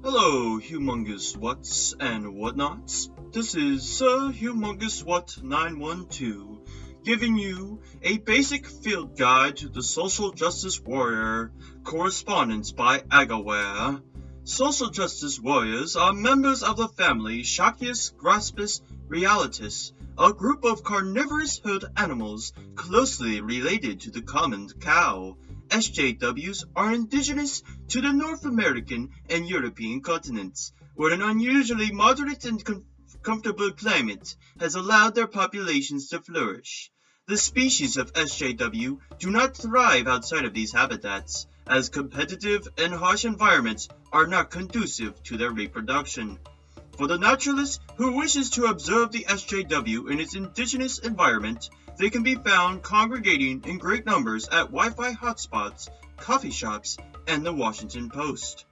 Hello, HughMungusWots and whatnots. This is Sir HughMungusWot 912, giving you a basic field guide to the social justice warrior, correspondence by Agawaer. Social justice warriors are members of the family Shachius graspus realitis, a group of carnivorous herd animals closely related to the common cow. SJWs are indigenous to the North American and European continents, where an unusually moderate and comfortable climate has allowed their populations to flourish. The species of SJW do not thrive outside of these habitats, as competitive and harsh environments are not conducive to their reproduction. For the naturalist who wishes to observe the SJW in its indigenous environment, they can be found congregating in great numbers at Wi-Fi hotspots, coffee shops, and the Washington Post.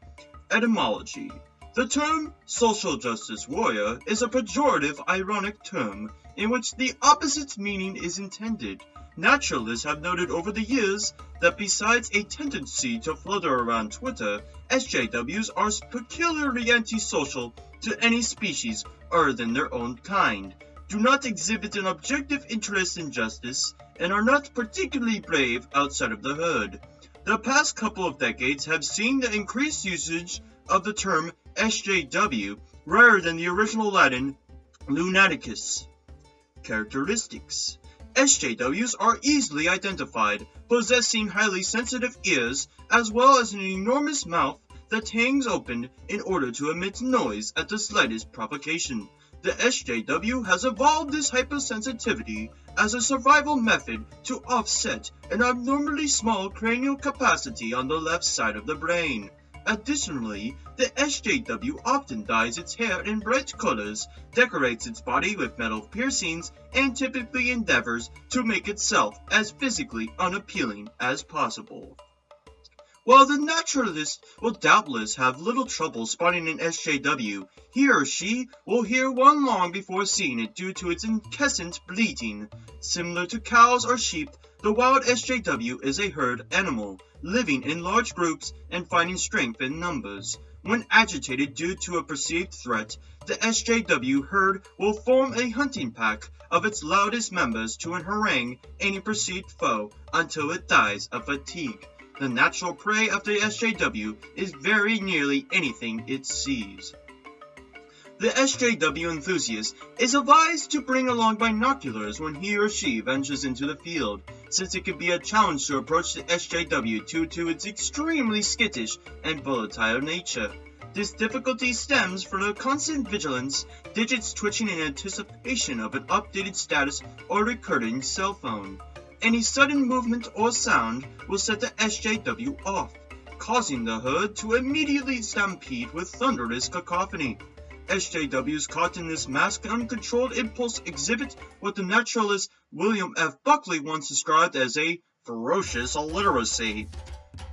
Etymology. The term social justice warrior is a pejorative, ironic term in which the opposite meaning is intended. Naturalists have noted over the years that besides a tendency to flutter around Twitter, SJWs are peculiarly antisocial to any species other than their own kind, do not exhibit an objective interest in justice, and are not particularly brave outside of the herd. The past couple of decades have seen the increased usage of the term SJW rather than the original Latin lunaticus. Characteristics. SJWs are easily identified, possessing highly sensitive ears as well as an enormous mouth that hangs open in order to emit noise at the slightest provocation. The SJW has evolved this hypersensitivity as a survival method to offset an abnormally small cranial capacity on the left side of the brain. Additionally, the SJW often dyes its hair in bright colors, decorates its body with metal piercings, and typically endeavors to make itself as physically unappealing as possible. While the naturalist will doubtless have little trouble spotting an SJW, he or she will hear one long before seeing it due to its incessant bleating. Similar to cows or sheep, the wild SJW is a herd animal, living in large groups and finding strength in numbers. When agitated due to a perceived threat, the SJW herd will form a hunting pack of its loudest members to harangue any perceived foe until it dies of fatigue. The natural prey of the SJW is very nearly anything it sees. The SJW enthusiast is advised to bring along binoculars when he or she ventures into the field, since it can be a challenge to approach the SJW due to its extremely skittish and volatile nature. This difficulty stems from the constant vigilance, digits twitching in anticipation of an updated status or recurring cell phone. Any sudden movement or sound will set the SJW off, causing the herd to immediately stampede with thunderous cacophony. SJWs caught in this masked, uncontrolled impulse exhibit what the naturalist William F. Buckley once described as a ferocious illiteracy.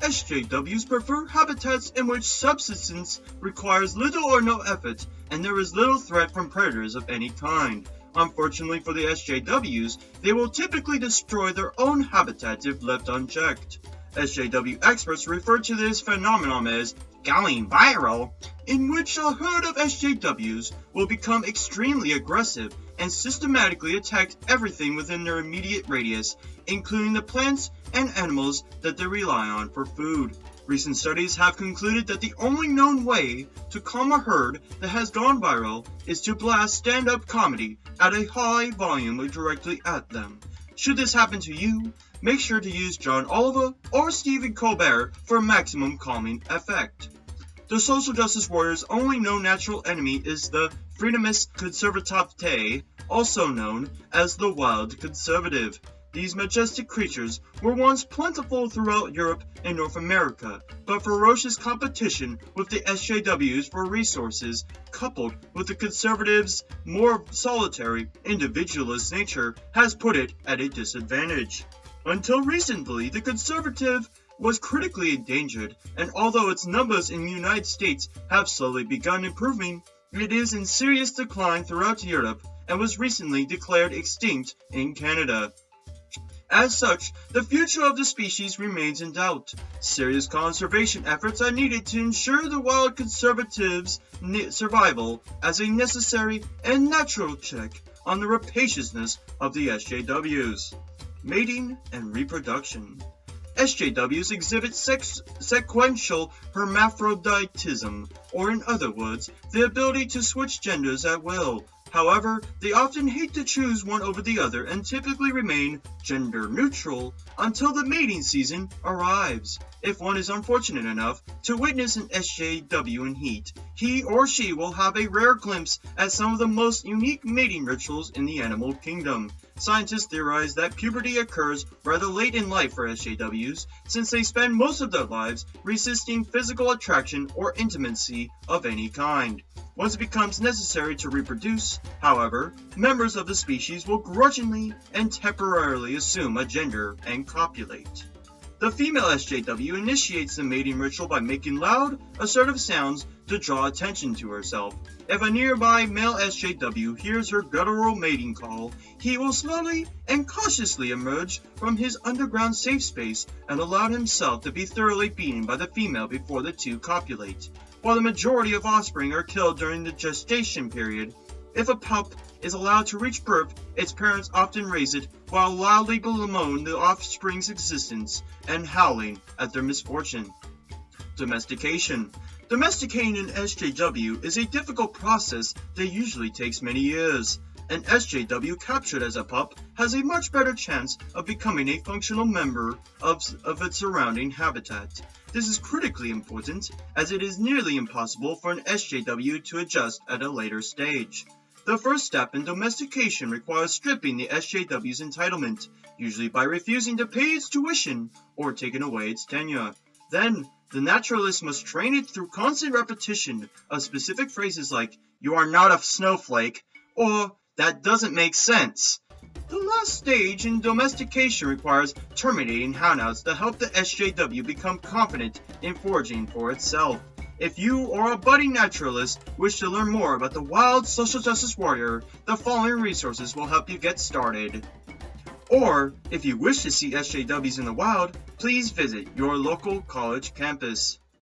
SJWs prefer habitats in which subsistence requires little or no effort, and there is little threat from predators of any kind. Unfortunately for the SJWs, they will typically destroy their own habitats if left unchecked. SJW experts refer to this phenomenon as going viral, in which a herd of SJWs will become extremely aggressive and systematically attack everything within their immediate radius, including the plants and animals that they rely on for food. Recent studies have concluded that the only known way to calm a herd that has gone viral is to blast stand-up comedy at a high volume directly at them. Should this happen to you, make sure to use John Oliver or Stephen Colbert for maximum calming effect. The social justice warrior's only known natural enemy is the Freedomist conservatate, also known as the wild conservative. These majestic creatures were once plentiful throughout Europe and North America, but ferocious competition with the SJWs for resources, coupled with the conservatives' more solitary, individualist nature, has put it at a disadvantage. Until recently, the conservative was critically endangered, and although its numbers in the United States have slowly begun improving, it is in serious decline throughout Europe and was recently declared extinct in Canada. As such, the future of the species remains in doubt. Serious conservation efforts are needed to ensure the wild conservatives' survival as a necessary and natural check on the rapaciousness of the SJWs. Mating and reproduction. SJWs exhibit sequential hermaphroditism, or in other words, the ability to switch genders at will. However, they often hate to choose one over the other and typically remain gender neutral until the mating season arrives. If one is unfortunate enough to witness an SJW in heat, he or she will have a rare glimpse at some of the most unique mating rituals in the animal kingdom. Scientists theorize that puberty occurs rather late in life for SJWs, since they spend most of their lives resisting physical attraction or intimacy of any kind. Once it becomes necessary to reproduce, however, members of the species will grudgingly and temporarily assume a gender and copulate. The female SJW initiates the mating ritual by making loud, assertive sounds to draw attention to herself. If a nearby male SJW hears her guttural mating call, he will slowly and cautiously emerge from his underground safe space and allow himself to be thoroughly beaten by the female before the two copulate. While the majority of offspring are killed during the gestation period, if a pup is allowed to reach birth, its parents often raise it while loudly bemoaning the offspring's existence and howling at their misfortune. Domestication. Domesticating an SJW is a difficult process that usually takes many years. An SJW captured as a pup has a much better chance of becoming a functional member of its surrounding habitat. This is critically important, as it is nearly impossible for an SJW to adjust at a later stage. The first step in domestication requires stripping the SJW's entitlement, usually by refusing to pay its tuition or taking away its tenure. Then, the naturalist must train it through constant repetition of specific phrases like, "You are not a snowflake," or "That doesn't make sense." The last stage in domestication requires terminating houndouts to help the SJW become confident in foraging for itself. If you or a budding naturalist wish to learn more about the wild social justice warrior, the following resources will help you get started. Or, if you wish to see SJWs in the wild, please visit your local college campus.